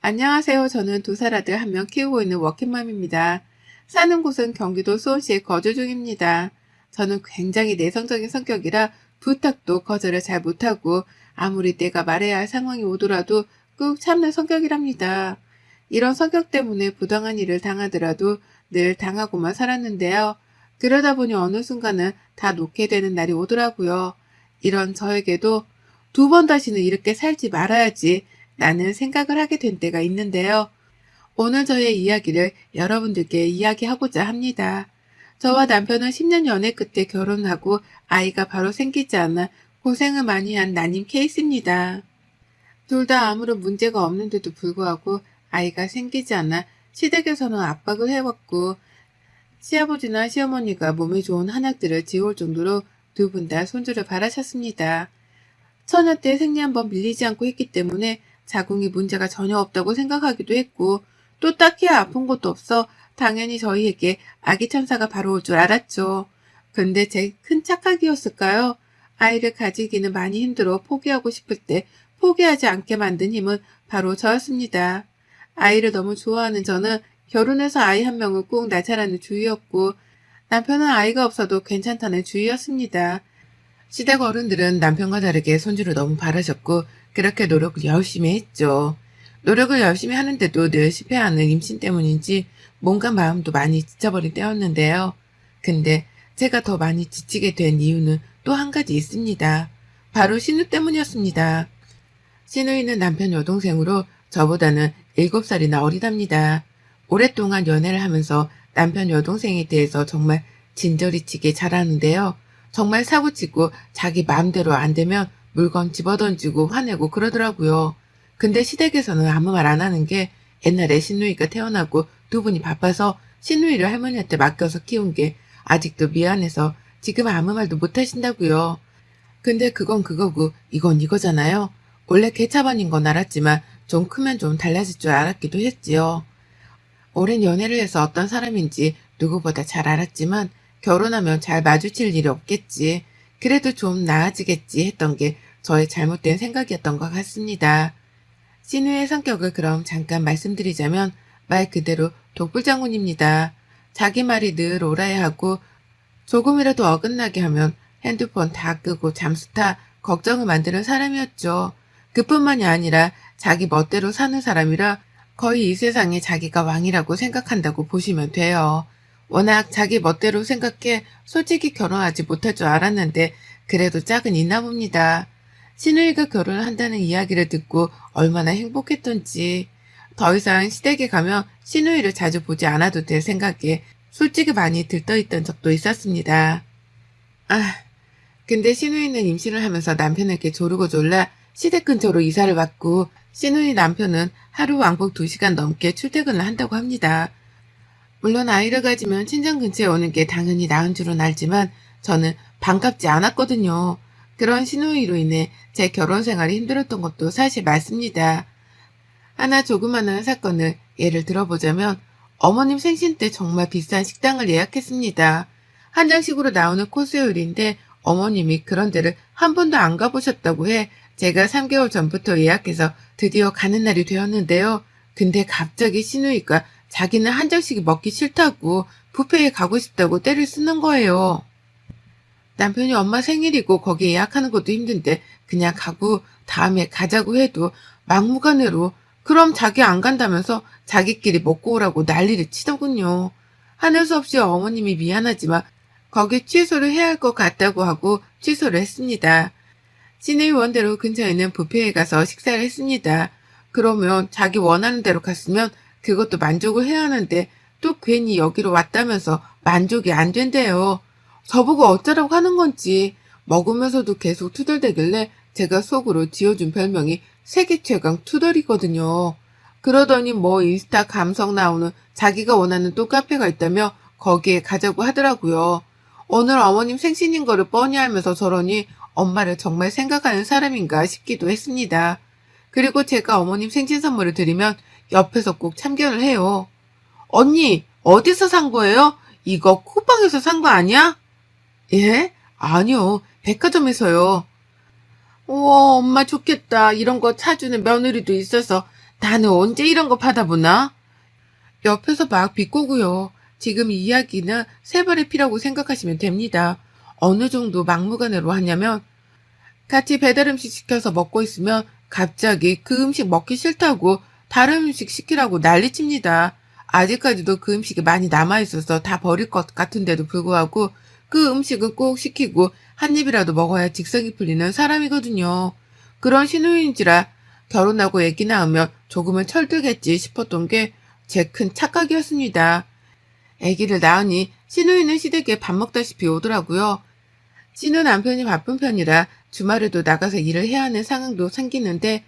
안녕하세요. 저는 두 살 아들 한 명 키우고 있는 워킹맘입니다. 사는 곳은 경기도 수원시에 거주 중입니다. 저는 굉장히 내성적인 성격이라 부탁도 거절을 잘 못하고 아무리 내가 말해야 할 상황이 오더라도 꾹 참는 성격이랍니다. 이런 성격 때문에 부당한 일을 당하더라도 늘 당하고만 살았는데요. 그러다 보니 어느 순간은 다 놓게 되는 날이 오더라고요. 이런 저에게도 두 번 다시는 이렇게 살지 말아야지 라는 생각을 하게 된 때가 있는데요. 오늘 저의 이야기를 여러분들께 이야기하고자 합니다. 저와 남편은 10년 연애 끝에 결혼하고 아이가 바로 생기지 않아 고생을 많이 한 난임 케이스입니다. 둘 다 아무런 문제가 없는데도 불구하고 아이가 생기지 않아 시댁에서는 압박을 해왔고 시아버지나 시어머니가 몸에 좋은 한약들을 지어올 정도로 두 분 다 손주를 바라셨습니다. 처녀 때 생리 한번 밀리지 않고 했기 때문에 자궁이 문제가 전혀 없다고 생각하기도 했고 또 딱히 아픈 것도 없어 당연히 저희에게 아기 천사가 바로 올 줄 알았죠. 근데 제 큰 착각이었을까요? 아이를 가지기는 많이 힘들어 포기하고 싶을 때 포기하지 않게 만든 힘은 바로 저였습니다. 아이를 너무 좋아하는 저는 결혼해서 아이 한 명을 꼭 낳자라는 주의였고 남편은 아이가 없어도 괜찮다는 주의였습니다. 시댁 어른들은 남편과 다르게 손주를 너무 바라셨고 그렇게 노력을 열심히 했죠. 노력을 열심히 하는데도 늘 실패하는 임신 때문인지 몸과 마음도 많이 지쳐버린 때였는데요. 근데 제가 더 많이 지치게 된 이유는 또 한 가지 있습니다. 바로 신우 때문이었습니다. 신우이는 남편 여동생으로 저보다는 7살이나 어리답니다. 오랫동안 연애를 하면서 남편 여동생에 대해서 정말 진저리치게 잘하는데요. 정말 사고치고 자기 마음대로 안 되면 물건 집어던지고 화내고 그러더라고요. 근데 시댁에서는 아무 말 안 하는 게 옛날에 신우이가 태어나고 두 분이 바빠서 신우이를 할머니한테 맡겨서 키운 게 아직도 미안해서 지금 아무 말도 못 하신다고요. 근데 그건 그거고 이건 이거잖아요. 원래 개차반인 건 알았지만 좀 크면 좀 달라질 줄 알았기도 했지요. 오랜 연애를 해서 어떤 사람인지 누구보다 잘 알았지만 결혼하면 잘 마주칠 일이 없겠지. 그래도 좀 나아지겠지 했던 게 저의 잘못된 생각이었던 것 같습니다. 신우의 성격을 그럼 잠깐 말씀드리자면 말 그대로 독불장군입니다. 자기 말이 늘 옳아야 하고 조금이라도 어긋나게 하면 핸드폰 다 끄고 잠수타 걱정을 만드는 사람이었죠. 그뿐만이 아니라 자기 멋대로 사는 사람이라 거의 이 세상에 자기가 왕이라고 생각한다고 보시면 돼요. 워낙 자기 멋대로 생각해 솔직히 결혼하지 못할 줄 알았는데 그래도 짝은 있나 봅니다. 신우이가 결혼을 한다는 이야기를 듣고 얼마나 행복했던지 더 이상 시댁에 가면 신우이를 자주 보지 않아도 될 생각에 솔직히 많이 들떠있던 적도 있었습니다. 근데 신우이는 임신을 하면서 남편에게 조르고 졸라 시댁 근처로 이사를 왔고 신우이 남편은 하루 왕복 2시간 넘게 출퇴근을 한다고 합니다. 물론 아이를 가지면 친정 근처에 오는 게 당연히 나은 줄은 알지만 저는 반갑지 않았거든요. 그런 신우이로 인해 제 결혼 생활이 힘들었던 것도 사실 맞습니다. 하나 조그마한 사건을 예를 들어보자면 어머님 생신 때 정말 비싼 식당을 예약했습니다. 한정식으로 나오는 코스 요리인데 어머님이 그런 데를 한 번도 안 가보셨다고 해 제가 3개월 전부터 예약해서 드디어 가는 날이 되었는데요. 근데 갑자기 신우이가 자기는 한정식이 먹기 싫다고 뷔페에 가고 싶다고 떼를 쓰는 거예요. 남편이 엄마 생일이고 거기 예약하는 것도 힘든데 그냥 가고 다음에 가자고 해도 막무가내로 그럼 자기 안 간다면서 자기끼리 먹고 오라고 난리를 치더군요. 하는 수 없이 어머님이 미안하지만 거기 취소를 해야 할 것 같다고 하고 취소를 했습니다. 시내의 원대로 근처에 있는 뷔페에 가서 식사를 했습니다. 그러면 자기 원하는 대로 갔으면 그것도 만족을 해야 하는데 또 괜히 여기로 왔다면서 만족이 안 된대요. 저보고 어쩌라고 하는 건지 먹으면서도 계속 투덜대길래 제가 속으로 지어준 별명이 세계 최강 투덜이거든요. 그러더니 뭐 인스타 감성 나오는 자기가 원하는 또 카페가 있다며 거기에 가자고 하더라고요. 오늘 어머님 생신인 거를 뻔히 알면서 저러니 엄마를 정말 생각하는 사람인가 싶기도 했습니다. 그리고 제가 어머님 생신 선물을 드리면 옆에서 꼭 참견을 해요. 언니, 어디서 산 거예요? 이거 쿠팡에서 산 거 아니야? 예? 아니요, 백화점에서요. 우와, 엄마 좋겠다. 이런 거 사주는 며느리도 있어서 나는 언제 이런 거 받아보나? 옆에서 막 비꼬고요. 지금 이 이야기는 세 발의 피라고 생각하시면 됩니다. 어느 정도 막무가내로 하냐면 같이 배달 음식 시켜서 먹고 있으면 갑자기 그 음식 먹기 싫다고 다른 음식 시키라고 난리칩니다. 아직까지도 그 음식이 많이 남아있어서 다 버릴 것 같은데도 불구하고 그 음식은 꼭 시키고 한 입이라도 먹어야 직성이 풀리는 사람이거든요. 그런 신우인지라 결혼하고 애기 낳으면 조금은 철들겠지 싶었던 게 제 큰 착각이었습니다. 애기를 낳으니 신우이는 시댁에 밥 먹다시피 오더라고요. 신우 남편이 바쁜 편이라 주말에도 나가서 일을 해야 하는 상황도 생기는데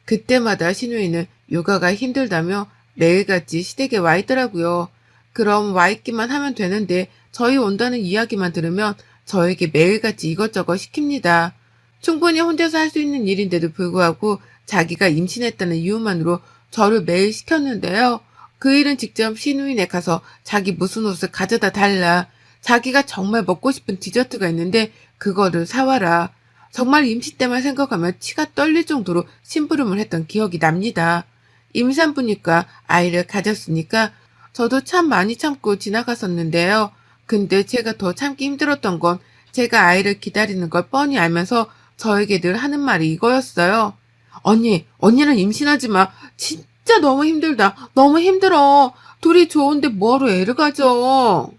그때마다 신우이는 육아가 힘들다며 매일같이 시댁에 와 있더라고요. 그럼 와 있기만 하면 되는데 저희 온다는 이야기만 들으면 저에게 매일같이 이것저것 시킵니다. 충분히 혼자서 할 수 있는 일인데도 불구하고 자기가 임신했다는 이유만으로 저를 매일 시켰는데요. 그 일은 직접 신우인에 가서 자기 무슨 옷을 가져다 달라. 자기가 정말 먹고 싶은 디저트가 있는데 그거를 사와라. 정말 임신 때만 생각하면 치가 떨릴 정도로 심부름을 했던 기억이 납니다. 임산부니까 아이를 가졌으니까 저도 참 많이 참고 지나갔었는데요. 근데 제가 더 참기 힘들었던 건 제가 아이를 기다리는 걸 뻔히 알면서 저에게 늘 하는 말이 이거였어요. 언니는 임신하지 마. 진짜 너무 힘들다. 너무 힘들어. 둘이 좋은데 뭐하러 애를 가져.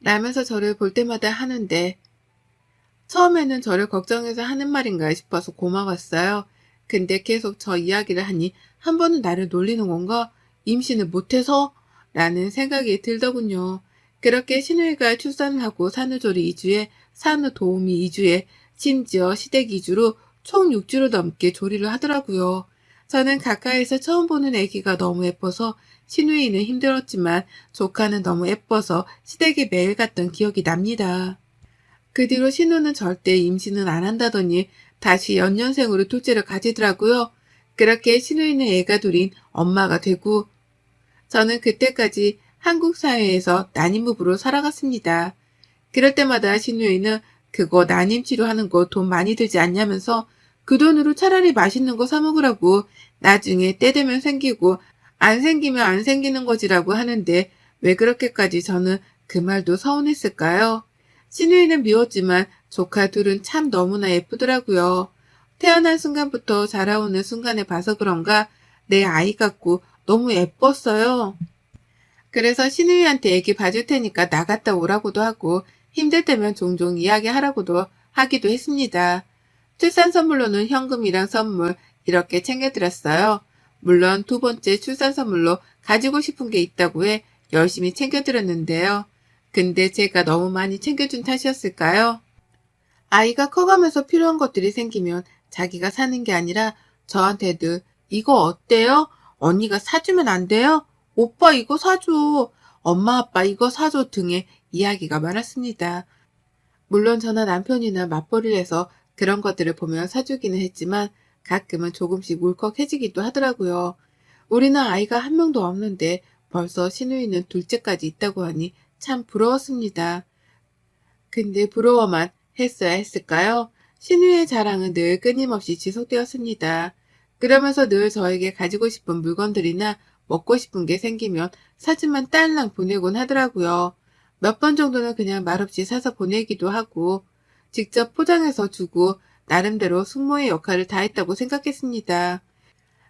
라면서 저를 볼 때마다 하는데 처음에는 저를 걱정해서 하는 말인가 싶어서 고마웠어요. 근데 계속 저 이야기를 하니 한 번은 나를 놀리는 건가? 임신을 못해서? 라는 생각이 들더군요. 그렇게 신우이가 출산을 하고 산후조리 2주에 산후도우미 2주에 심지어 시댁 2주로 총 6주로 넘게 조리를 하더라고요. 저는 가까이서 처음 보는 아기가 너무 예뻐서 신우이는 힘들었지만 조카는 너무 예뻐서 시댁에 매일 갔던 기억이 납니다. 그 뒤로 신우는 절대 임신은 안 한다더니 다시 연년생으로 둘째를 가지더라고요. 그렇게 신우이는 애가 둘인 엄마가 되고 저는 그때까지 한국 사회에서 난임부부로 살아갔습니다. 그럴 때마다 신우이는 그거 난임 치료하는 거 돈 많이 들지 않냐면서 그 돈으로 차라리 맛있는 거 사 먹으라고 나중에 때 되면 생기고 안 생기면 안 생기는 거지라고 하는데 왜 그렇게까지 저는 그 말도 서운했을까요? 신우이는 미웠지만 조카 둘은 참 너무나 예쁘더라고요. 태어난 순간부터 자라오는 순간에 봐서 그런가 내 아이 같고 너무 예뻤어요. 그래서 신우이한테 애기 봐줄 테니까 나갔다 오라고도 하고 힘들 때면 종종 이야기하라고도 하기도 했습니다. 출산 선물로는 현금이랑 선물 이렇게 챙겨드렸어요. 물론 두 번째 출산 선물로 가지고 싶은 게 있다고 해 열심히 챙겨드렸는데요. 근데 제가 너무 많이 챙겨준 탓이었을까요? 아이가 커가면서 필요한 것들이 생기면 자기가 사는 게 아니라 저한테도 이거 어때요? 언니가 사주면 안 돼요? 오빠 이거 사줘. 엄마 아빠 이거 사줘 등의 이야기가 많았습니다. 물론 저나 남편이나 맞벌이를 해서 그런 것들을 보면 사주기는 했지만 가끔은 조금씩 울컥해지기도 하더라고요. 우리는 아이가 한 명도 없는데 벌써 신우이는 둘째까지 있다고 하니 참 부러웠습니다. 근데 부러워만 했어야 했을까요? 신우의 자랑은 늘 끊임없이 지속되었습니다. 그러면서 늘 저에게 가지고 싶은 물건들이나 먹고 싶은 게 생기면 사진만 딸랑 보내곤 하더라고요. 몇 번 정도는 그냥 말없이 사서 보내기도 하고 직접 포장해서 주고 나름대로 숙모의 역할을 다했다고 생각했습니다.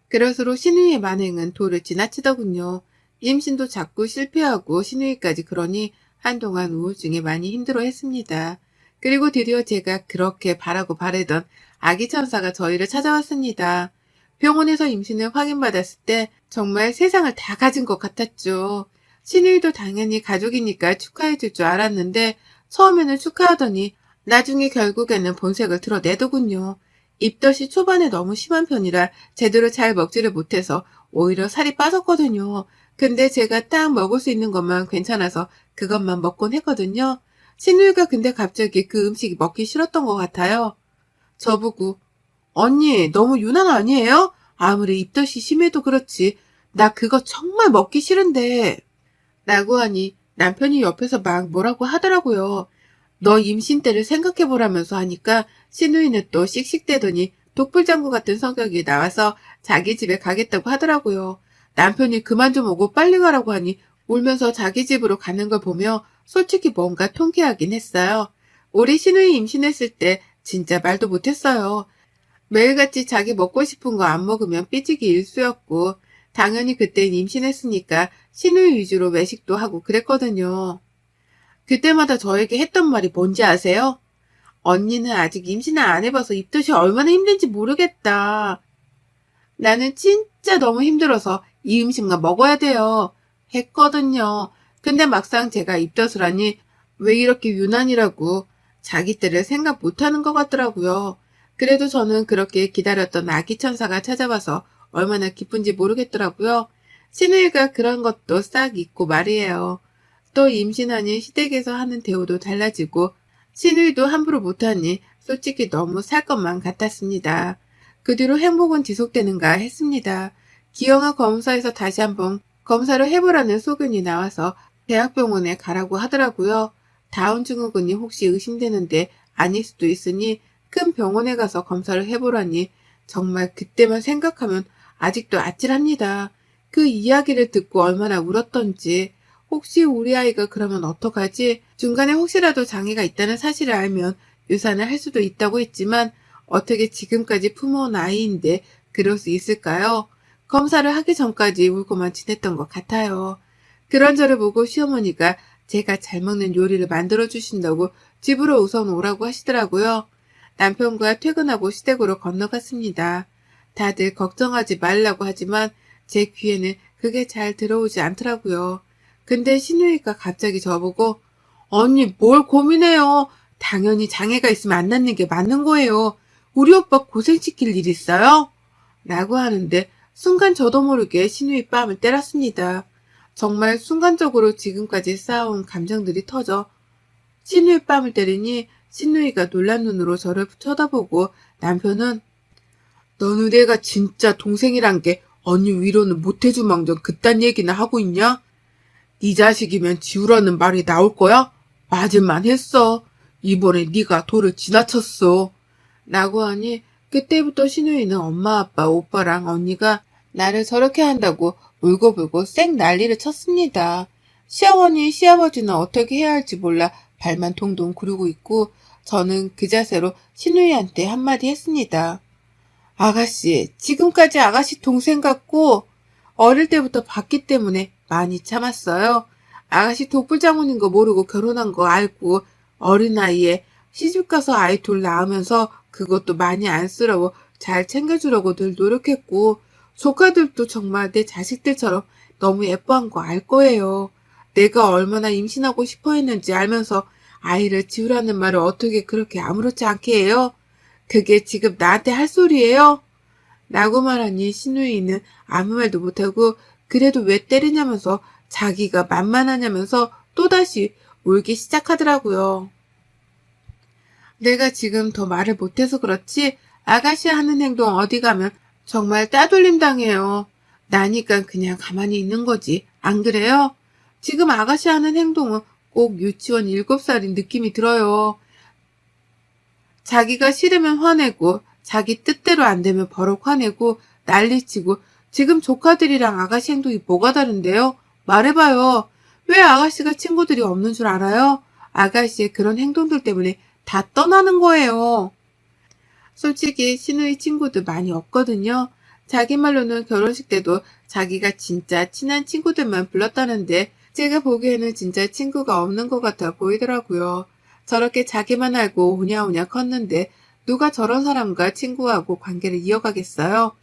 그럴수록 신우이의 만행은 도를 지나치더군요. 임신도 자꾸 실패하고 신우이까지 그러니 한동안 우울증에 많이 힘들어했습니다. 그리고 드디어 제가 그렇게 바라고 바라던 아기 천사가 저희를 찾아왔습니다. 병원에서 임신을 확인받았을 때 정말 세상을 다 가진 것 같았죠. 신우이도 당연히 가족이니까 축하해줄 줄 알았는데 처음에는 축하하더니 나중에 결국에는 본색을 드러내더군요. 입덧이 초반에 너무 심한 편이라 제대로 잘 먹지를 못해서 오히려 살이 빠졌거든요. 근데 제가 딱 먹을 수 있는 것만 괜찮아서 그것만 먹곤 했거든요. 신우이가 근데 갑자기 그 음식이 먹기 싫었던 것 같아요. 저보고 언니 너무 유난 아니에요? 아무리 입덧이 심해도 그렇지. 나 그거 정말 먹기 싫은데. 라고 하니 남편이 옆에서 막 뭐라고 하더라고요. 너 임신 때를 생각해보라면서 하니까 신우이는 또 씩씩대더니 독불장구 같은 성격이 나와서 자기 집에 가겠다고 하더라고요. 남편이 그만 좀 오고 빨리 가라고 하니 울면서 자기 집으로 가는 걸 보며 솔직히 뭔가 통쾌하긴 했어요. 우리 시누이 임신했을 때 진짜 말도 못했어요. 매일같이 자기 먹고 싶은 거 안 먹으면 삐지기 일쑤였고, 당연히 그땐 임신했으니까 시누이 위주로 외식도 하고 그랬거든요. 그때마다 저에게 했던 말이 뭔지 아세요? 언니는 아직 임신을 안 해봐서 입덧이 얼마나 힘든지 모르겠다. 나는 진짜 너무 힘들어서 이 음식만 먹어야 돼요. 했거든요. 근데 막상 제가 입덧을 하니 왜 이렇게 유난이라고 자기 때를 생각 못하는 것 같더라고요. 그래도 저는 그렇게 기다렸던 아기 천사가 찾아와서 얼마나 기쁜지 모르겠더라고요. 시누이가 그런 것도 싹 잊고 말이에요. 또 임신하니 시댁에서 하는 대우도 달라지고 시누이도 함부로 못하니 솔직히 너무 살 것만 같았습니다. 그 뒤로 행복은 지속되는가 했습니다. 기형아 검사에서 다시 한번 검사를 해보라는 소견이 나와서 대학병원에 가라고 하더라고요. 다운증후군이 혹시 의심되는데 아닐 수도 있으니 큰 병원에 가서 검사를 해보라니 정말 그때만 생각하면 아직도 아찔합니다. 그 이야기를 듣고 얼마나 울었던지. 혹시 우리 아이가 그러면 어떡하지? 중간에 혹시라도 장애가 있다는 사실을 알면 유산을 할 수도 있다고 했지만 어떻게 지금까지 품어온 아이인데 그럴 수 있을까요? 검사를 하기 전까지 울고만 지냈던 것 같아요. 그런 저를 보고 시어머니가 제가 잘 먹는 요리를 만들어 주신다고 집으로 우선 오라고 하시더라고요. 남편과 퇴근하고 시댁으로 건너갔습니다. 다들 걱정하지 말라고 하지만 제 귀에는 그게 잘 들어오지 않더라고요. 근데 시누이가 갑자기 저보고 언니 뭘 고민해요. 당연히 장애가 있으면 안 낳는 게 맞는 거예요. 우리 오빠 고생시킬 일 있어요? 라고 하는데 순간 저도 모르게 시누이 뺨을 때렸습니다. 정말 순간적으로 지금까지 쌓아온 감정들이 터져 시누이 뺨을 때리니 시누이가 놀란 눈으로 저를 쳐다보고 남편은 너는 내가 진짜 동생이란 게 언니 위로는 못해주망정 그딴 얘기나 하고 있냐? 네 자식이면 지우라는 말이 나올 거야? 맞을만 했어. 이번에 네가 도를 지나쳤어. 라고 하니 그때부터 시누이는 엄마, 아빠, 오빠랑 언니가 나를 저렇게 한다고 울고불고 쌩 난리를 쳤습니다. 시어머니, 시아버지는 어떻게 해야 할지 몰라 발만 동동 구르고 있고 저는 그 자세로 시누이한테 한마디 했습니다. 아가씨, 지금까지 아가씨 동생 같고 어릴 때부터 봤기 때문에 많이 참았어요. 아가씨 독불장군인 거 모르고 결혼한 거 알고 어린 나이에 시집가서 아이 둘 낳으면서 그것도 많이 안쓰러워 잘 챙겨주려고 늘 노력했고 조카들도 정말 내 자식들처럼 너무 예뻐한 거 알 거예요. 내가 얼마나 임신하고 싶어 했는지 알면서 아이를 지우라는 말을 어떻게 그렇게 아무렇지 않게 해요? 그게 지금 나한테 할 소리예요? 라고 말하니 시누이는 아무 말도 못하고 그래도 왜 때리냐면서 자기가 만만하냐면서 또다시 울기 시작하더라고요. 내가 지금 더 말을 못해서 그렇지 아가씨 하는 행동 어디 가면 정말 따돌림 당해요. 나니까 그냥 가만히 있는 거지. 안 그래요? 지금 아가씨 하는 행동은 꼭 유치원 7살인 느낌이 들어요. 자기가 싫으면 화내고 자기 뜻대로 안 되면 버럭 화내고 난리치고 지금 조카들이랑 아가씨 행동이 뭐가 다른데요? 말해봐요. 왜 아가씨가 친구들이 없는 줄 알아요? 아가씨의 그런 행동들 때문에 다 떠나는 거예요. 솔직히 시누이 친구들 많이 없거든요. 자기 말로는 결혼식 때도 자기가 진짜 친한 친구들만 불렀다는데 제가 보기에는 진짜 친구가 없는 것 같아 보이더라고요. 저렇게 자기만 알고 오냐오냐 컸는데 누가 저런 사람과 친구하고 관계를 이어가겠어요?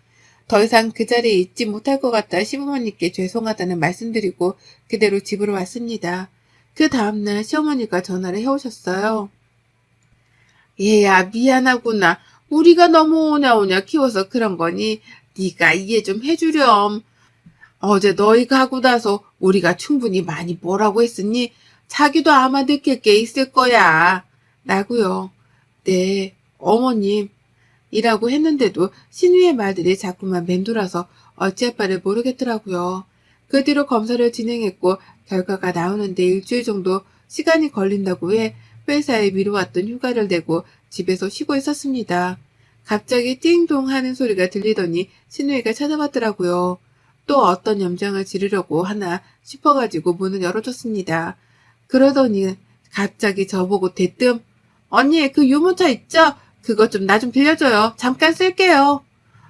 더 이상 그 자리에 있지 못할 것 같다 시부모님께 죄송하다는 말씀드리고 그대로 집으로 왔습니다. 그 다음날 시어머니가 전화를 해오셨어요. 얘야 미안하구나. 우리가 너무 오냐오냐 키워서 그런 거니 네가 이해 좀 해주렴. 어제 너희가 하고 나서 우리가 충분히 많이 뭐라고 했으니 자기도 아마 느낄 게 있을 거야. 라고요. 네, 어머님. 이라고 했는데도 신우의 말들이 자꾸만 맴돌아서 어찌할 바를 모르겠더라고요. 그 뒤로 검사를 진행했고 결과가 나오는데 일주일 정도 시간이 걸린다고 해 회사에 미뤄왔던 휴가를 내고 집에서 쉬고 있었습니다. 갑자기 띵동 하는 소리가 들리더니 신우이가 찾아봤더라고요. 또 어떤 염장을 지르려고 하나 싶어가지고 문을 열어줬습니다. 그러더니 갑자기 저보고 대뜸 언니 그 유모차 있죠? 그거 좀 나 좀 빌려줘요. 잠깐 쓸게요.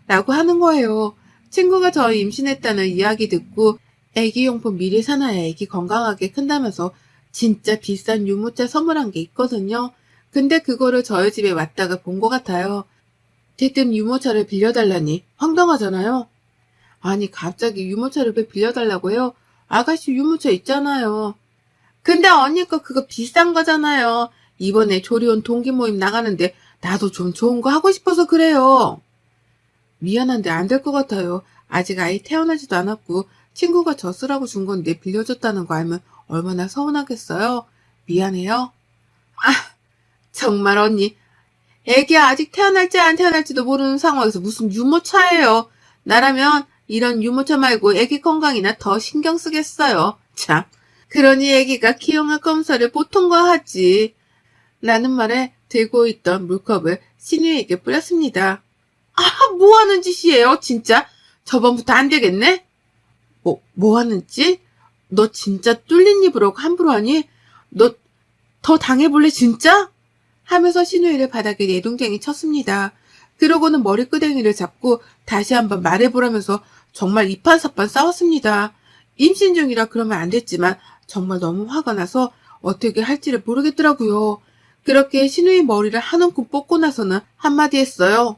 라고 하는 거예요. 친구가 저 임신했다는 이야기 듣고 애기용품 미리 사놔야 애기 건강하게 큰다면서 진짜 비싼 유모차 선물한 게 있거든요. 근데 그거를 저희 집에 왔다가 본 것 같아요. 대뜸 유모차를 빌려달라니 황당하잖아요. 아니 갑자기 유모차를 왜 빌려달라고 해요? 아가씨 유모차 있잖아요. 근데 언니 거 그거 비싼 거잖아요. 이번에 조리원 동기 모임 나가는데 나도 좀 좋은 거 하고 싶어서 그래요. 미안한데 안 될 것 같아요. 아직 아이 태어나지도 않았고 친구가 저 쓰라고 준 건데 빌려줬다는 거 알면 얼마나 서운하겠어요. 미안해요. 아, 정말 언니. 애기 아직 태어날지 안 태어날지도 모르는 상황에서 무슨 유모차예요. 나라면 이런 유모차 말고 애기 건강이나 더 신경 쓰겠어요. 참. 그러니 애기가 기형아 검사를 보통과 하지. 라는 말에 들고 있던 물컵을 신우에게 뿌렸습니다. 아, 뭐 하는 짓이에요, 진짜? 저번부터 안 되겠네? 뭐 하는 짓? 너 진짜 뚫린 입으로 함부로 하니? 너 더 당해볼래, 진짜? 하면서 신우이를 바닥에 내동댕이 쳤습니다. 그러고는 머리끄댕이를 잡고 다시 한번 말해보라면서 정말 이판사판 싸웠습니다. 임신 중이라 그러면 안 됐지만 정말 너무 화가 나서 어떻게 할지를 모르겠더라고요. 그렇게 신우이 머리를 한 움큼 뽑고 나서는 한마디 했어요.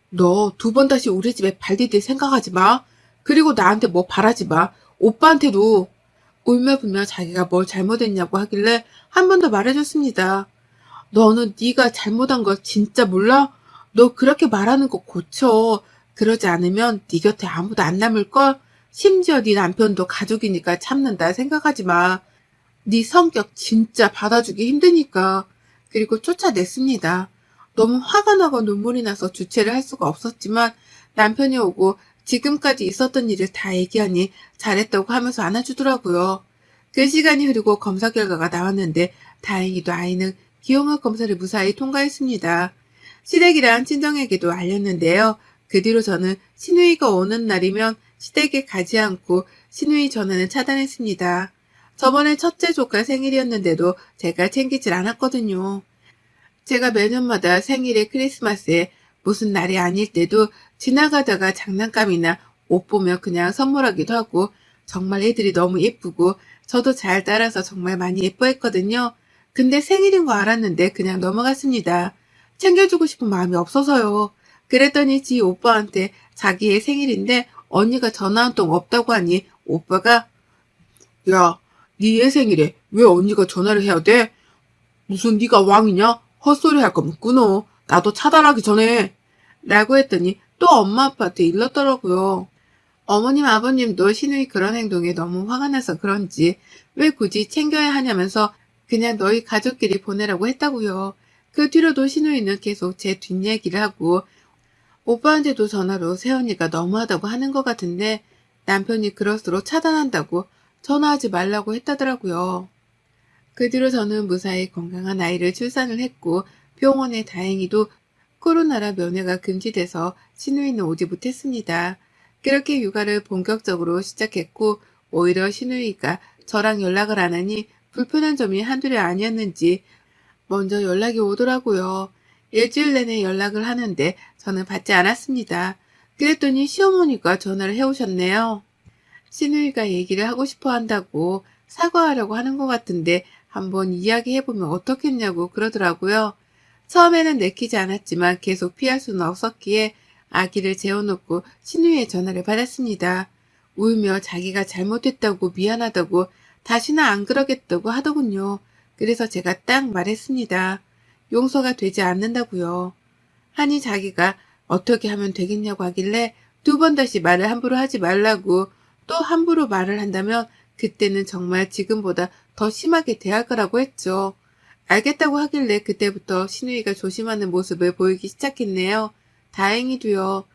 너 두 번 다시 우리 집에 발 디딜 생각하지 마. 그리고 나한테 뭐 바라지 마. 오빠한테도. 울며불며 자기가 뭘 잘못했냐고 하길래 한 번 더 말해줬습니다. 너는 네가 잘못한 걸 진짜 몰라? 너 그렇게 말하는 거 고쳐. 그러지 않으면 네 곁에 아무도 안 남을걸? 심지어 네 남편도 가족이니까 참는다 생각하지 마. 네 성격 진짜 받아주기 힘드니까. 그리고 쫓아냈습니다. 너무 화가 나고 눈물이 나서 주체를 할 수가 없었지만 남편이 오고 지금까지 있었던 일을 다 얘기하니 잘했다고 하면서 안아주더라고요. 그 시간이 흐르고 검사 결과가 나왔는데 다행히도 아이는 기형아 검사를 무사히 통과했습니다. 시댁이랑 친정에게도 알렸는데요. 그 뒤로 저는 시누이가 오는 날이면 시댁에 가지 않고 시누이 전화는 차단했습니다. 저번에 첫째 조카 생일이었는데도 제가 챙기질 않았거든요. 제가 매년마다 생일에 크리스마스에 무슨 날이 아닐 때도 지나가다가 장난감이나 옷 보면 그냥 선물하기도 하고 정말 애들이 너무 예쁘고 저도 잘 따라서 정말 많이 예뻐했거든요. 근데 생일인 거 알았는데 그냥 넘어갔습니다. 챙겨주고 싶은 마음이 없어서요. 그랬더니 지 오빠한테 자기의 생일인데 언니가 전화 한 통 없다고 하니 오빠가 야, 네 애 생일에 왜 언니가 전화를 해야 돼? 무슨 네가 왕이냐? 헛소리 할 거면 끊어. 나도 차단하기 전에. 라고 했더니 또 엄마 아빠한테 일렀더라고요. 어머님 아버님도 시누이 그런 행동에 너무 화가 나서 그런지 왜 굳이 챙겨야 하냐면서 그냥 너희 가족끼리 보내라고 했다고요. 그 뒤로도 시누이는 계속 제 뒷얘기를 하고 오빠한테도 전화로 새언니가 너무하다고 하는 것 같은데 남편이 그럴수록 차단한다고 전화하지 말라고 했다더라고요. 그 뒤로 저는 무사히 건강한 아이를 출산을 했고 병원에 다행히도 코로나라 면회가 금지돼서 시누이는 오지 못했습니다. 그렇게 육아를 본격적으로 시작했고 오히려 시누이가 저랑 연락을 안 하니 불편한 점이 한둘이 아니었는지 먼저 연락이 오더라고요. 일주일 내내 연락을 하는데 저는 받지 않았습니다. 그랬더니 시어머니가 전화를 해오셨네요. 시누이가 얘기를 하고 싶어 한다고 사과하려고 하는 것 같은데 한번 이야기해보면 어떻겠냐고 그러더라고요. 처음에는 내키지 않았지만 계속 피할 수는 없었기에 아기를 재워놓고 시누이의 전화를 받았습니다. 울며 자기가 잘못했다고 미안하다고 다시는 안 그러겠다고 하더군요. 그래서 제가 딱 말했습니다. 용서가 되지 않는다고요. 하니 자기가 어떻게 하면 되겠냐고 하길래 두 번 다시 말을 함부로 하지 말라고 또 함부로 말을 한다면 그때는 정말 지금보다 더 심하게 대할 거라고 했죠. 알겠다고 하길래 그때부터 시누이가 조심하는 모습을 보이기 시작했네요. 다행히도요.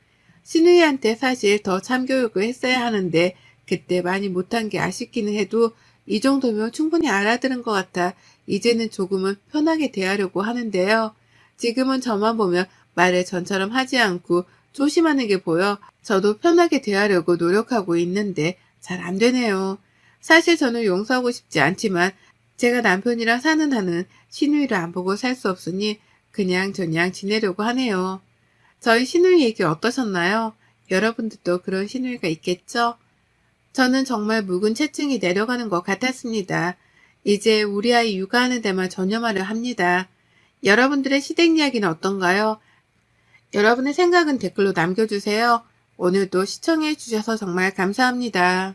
시누이한테 사실 더 참교육을 했어야 하는데 그때 많이 못한 게 아쉽기는 해도 이 정도면 충분히 알아들은 것 같아 이제는 조금은 편하게 대하려고 하는데요. 지금은 저만 보면 말을 전처럼 하지 않고 조심하는 게 보여 저도 편하게 대하려고 노력하고 있는데 잘 안 되네요. 사실 저는 용서하고 싶지 않지만 제가 남편이랑 사는 한은 시누이를 안 보고 살 수 없으니 그냥 저냥 지내려고 하네요. 저희 시누이 얘기 어떠셨나요? 여러분들도 그런 시누이가 있겠죠? 저는 정말 묵은 체증이 내려가는 것 같았습니다. 이제 우리 아이 육아하는 데만 전념하려 합니다. 여러분들의 시댁 이야기는 어떤가요? 여러분의 생각은 댓글로 남겨주세요. 오늘도 시청해 주셔서 정말 감사합니다.